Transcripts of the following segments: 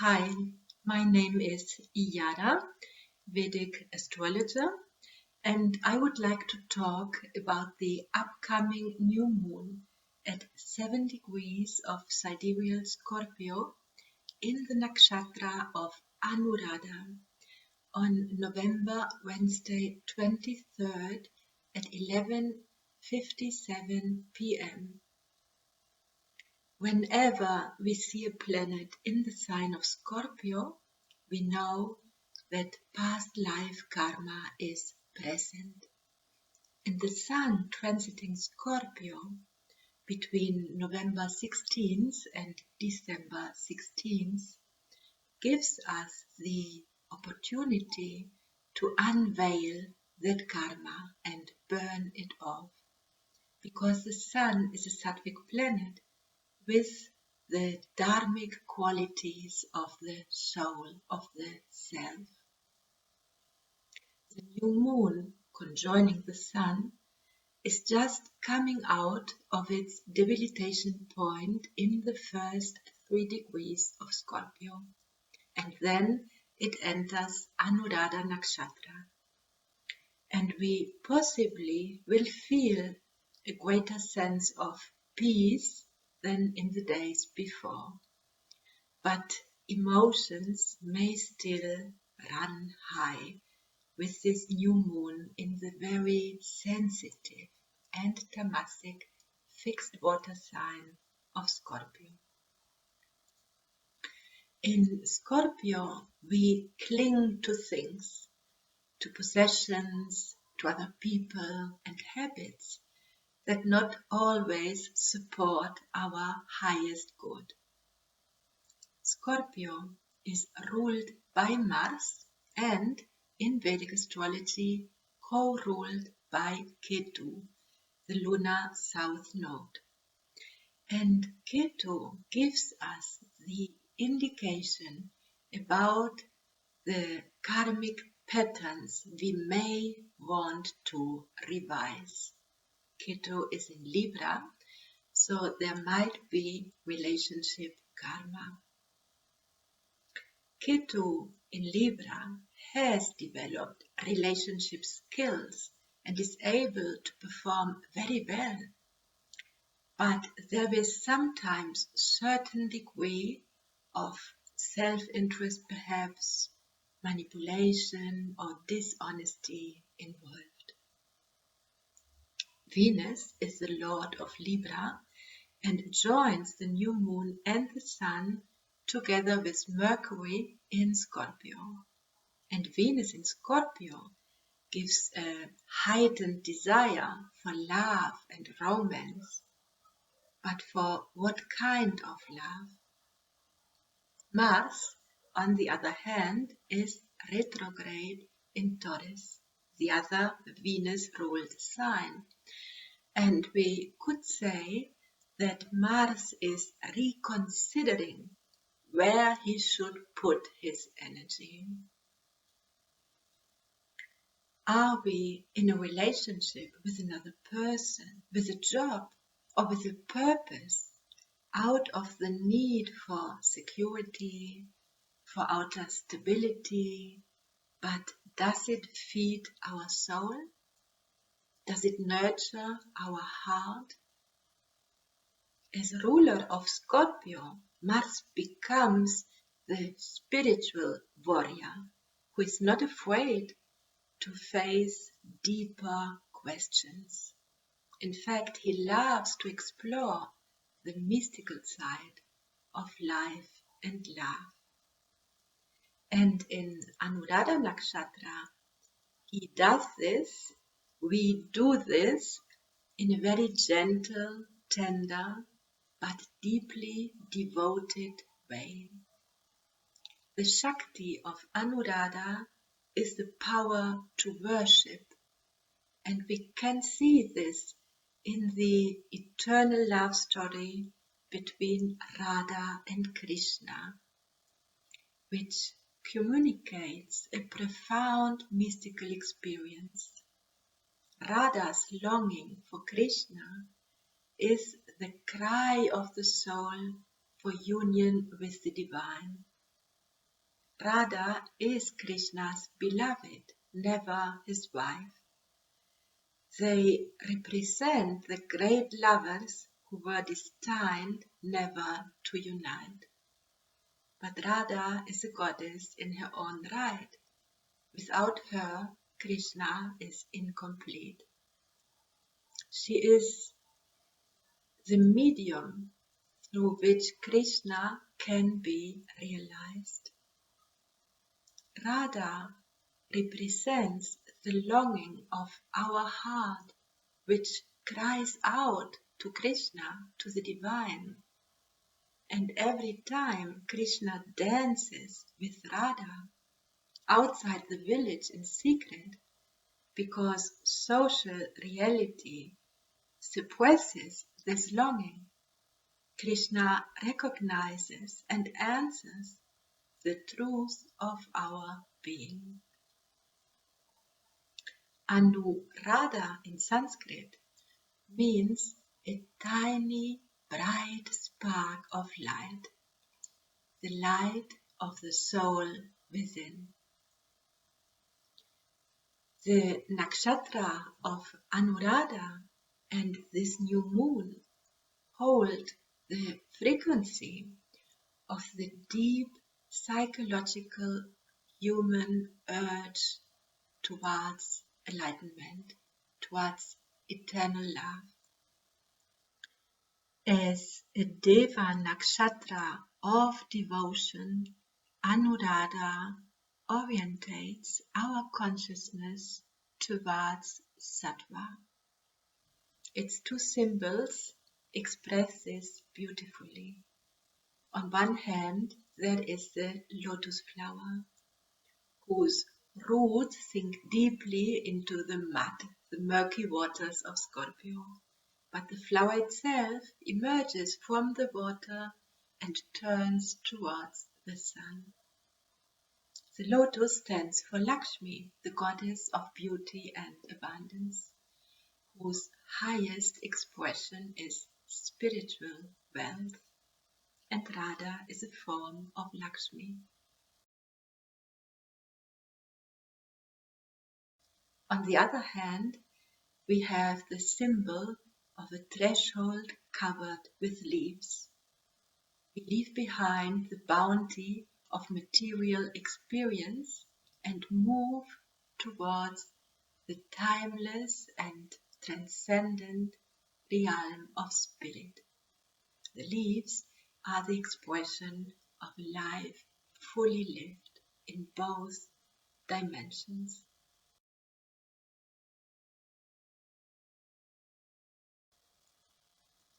Hi, my name is Iyara, Vedic astrologer, and I would like to talk about the upcoming new moon at 7 degrees of sidereal Scorpio in the nakshatra of Anuradha on Wednesday 23rd at 11:57 p.m. Whenever we see a planet in the sign of Scorpio, we know that past life karma is present. And the Sun transiting Scorpio between November 16th and December 16th gives us the opportunity to unveil that karma and burn it off. Because the Sun is a Sattvic planet with the dharmic qualities of the soul, of the self. The new moon conjoining the Sun is just coming out of its debilitation point in the first 3 degrees of Scorpio, and then it enters Anuradha Nakshatra. And we possibly will feel a greater sense of peace than in the days before. But emotions may still run high with this new moon in the very sensitive and tamasic fixed water sign of Scorpio. In Scorpio, we cling to things, to possessions, to other people and habits that not always support our highest good. Scorpio is ruled by Mars and, in Vedic astrology, co-ruled by Ketu, the lunar south node. And Ketu gives us the indication about the karmic patterns we may want to revise. Ketu is in Libra, so there might be relationship karma. Ketu in Libra has developed relationship skills and is able to perform very well. But there is sometimes certain degree of self-interest, perhaps manipulation or dishonesty involved. Venus is the lord of Libra and joins the new moon and the Sun together with Mercury in Scorpio. And Venus in Scorpio gives a heightened desire for love and romance. But for what kind of love? Mars, on the other hand, is retrograde in Taurus, the other Venus-ruled sign. And we could say that Mars is reconsidering where he should put his energy. Are we in a relationship with another person, with a job, or with a purpose, out of the need for security, for outer stability, but does it feed our soul? Does it nurture our heart? As ruler of Scorpio, Mars becomes the spiritual warrior who is not afraid to face deeper questions. In fact, he loves to explore the mystical side of life and love. And in Anuradha Nakshatra, he does this, we do this in a very gentle, tender, but deeply devoted way. The Shakti of Anuradha is the power to worship, and we can see this in the eternal love story between Radha and Krishna, which communicates a profound mystical experience. Radha's longing for Krishna is the cry of the soul for union with the divine. Radha is Krishna's beloved, never his wife. They represent the great lovers who were destined never to unite. But Radha is a goddess in her own right. Without her, Krishna is incomplete. She is the medium through which Krishna can be realized. Radha represents the longing of our heart, which cries out to Krishna, to the divine. And every time Krishna dances with Radha outside the village in secret, because social reality suppresses this longing, Krishna recognizes and answers the truth of our being. ANURADHA in Sanskrit means a tiny bright spark of light, the light of the soul within. The nakshatra of Anuradha and this new moon hold the frequency of the deep psychological human urge towards enlightenment, towards eternal love. As a Deva nakshatra of devotion, Anuradha orientates our consciousness towards sattva. Its two symbols express this beautifully. On one hand, there is the lotus flower, whose roots sink deeply into the mud, the murky waters of Scorpio. But the flower itself emerges from the water and turns towards the sun. The lotus stands for Lakshmi, the goddess of beauty and abundance, whose highest expression is spiritual wealth, and Radha is a form of Lakshmi. On the other hand, we have the symbol of a threshold covered with leaves. We leave behind the bounty of material experience and move towards the timeless and transcendent realm of spirit. The leaves are the expression of a life fully lived in both dimensions.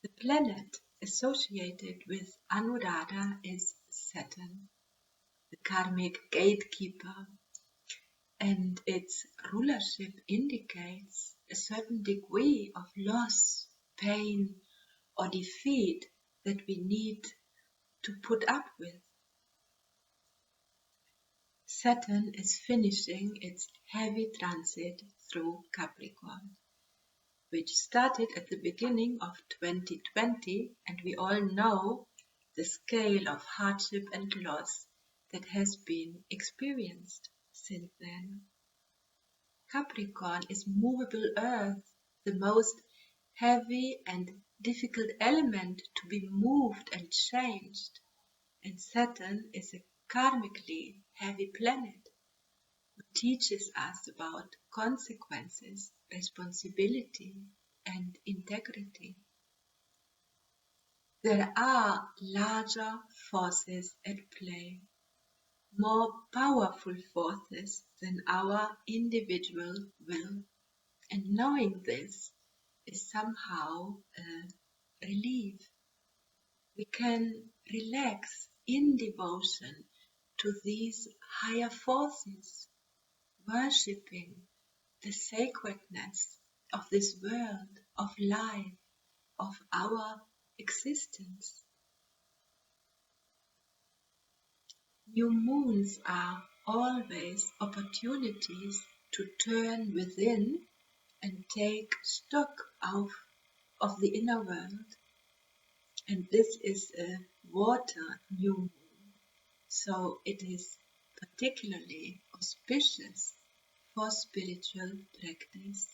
The planet associated with Anuradha is Saturn, the karmic gatekeeper, and its rulership indicates a certain degree of loss, pain, or defeat that we need to put up with. Saturn is finishing its heavy transit through Capricorn, which started at the beginning of 2020, and we all know the scale of hardship and loss that has been experienced since then. Capricorn is movable earth, the most heavy and difficult element to be moved and changed, and Saturn is a karmically heavy planet who teaches us about consequences, responsibility, and integrity. There are larger forces at play, more powerful forces than our individual will, and knowing this is somehow a relief. We can relax in devotion to these higher forces, worshipping the sacredness of this world, of life, of our existence. New moons are always opportunities to turn within and take stock of the inner world. And this is a water new moon, so it is particularly auspicious for spiritual practice.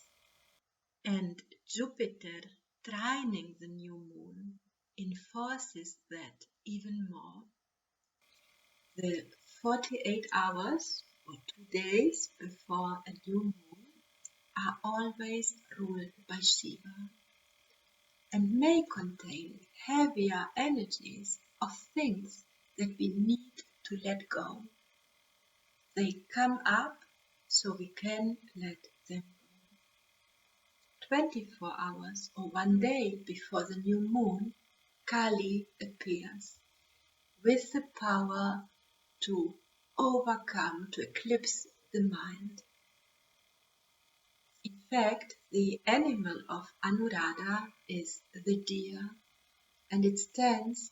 And Jupiter trining the new moon enforces that even more. The 48 hours or 2 days before a new moon are always ruled by Shiva and may contain heavier energies of things that we need to let go. They come up so we can let them go. 24 hours or 1 day before the new moon, Kali appears with the power to overcome, to eclipse the mind. In fact, the animal of Anuradha is the deer, and it stands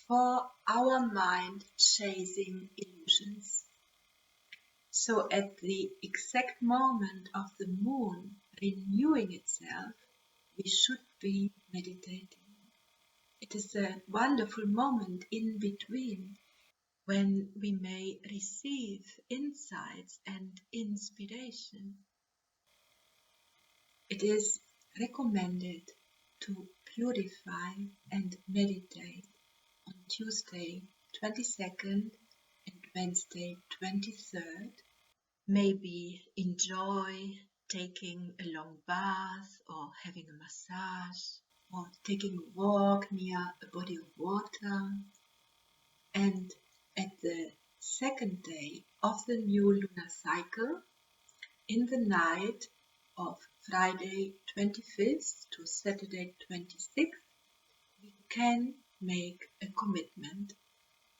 for our mind chasing illusions. So at the exact moment of the moon renewing itself, we should be meditating. It is a wonderful moment in between when we may receive insights and inspiration. It is recommended to purify and meditate on Tuesday 22nd and Wednesday 23rd. Maybe enjoy taking a long bath or having a massage or taking a walk near a body of water. And at the second day of the new lunar cycle, in the night of Friday 25th to Saturday 26th, we can make a commitment,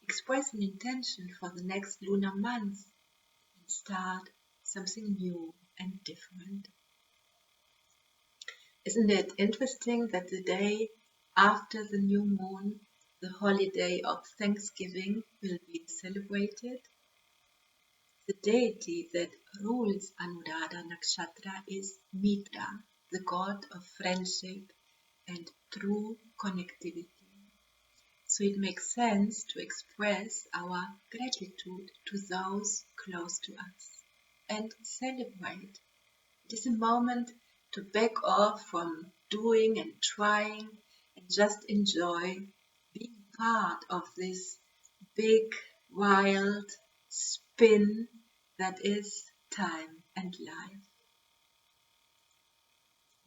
express an intention for the next lunar month, and start something new and different. Isn't it interesting that the day after the new moon, the holiday of Thanksgiving will be celebrated? The deity that rules Anuradha Nakshatra is Mitra, the god of friendship and true connectivity. So it makes sense to express our gratitude to those close to us and celebrate. It is a moment to back off from doing and trying and just enjoy being part of this big, wild spin that is time and life.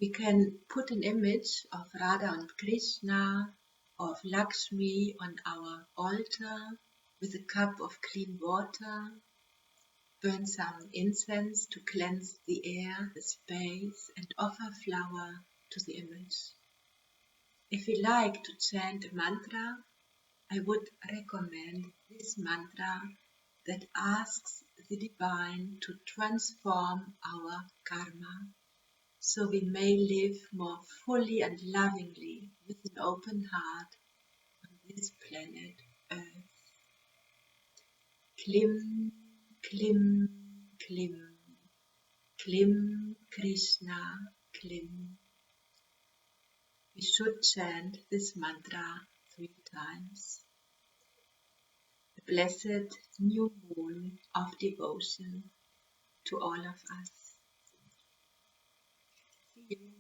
We can put an image of Radha and Krishna, of Lakshmi on our altar with a cup of clean water, burn some incense to cleanse the air, the space, and offer flower to the image. If we like to chant a mantra, I would recommend this mantra that asks the divine to transform our karma, so we may live more fully and lovingly with an open heart on this planet Earth. Klim, Klim, Klim, Klim, Krishna, Klim. We should chant this mantra 3 times. A blessed new moon of devotion to all of us. See you.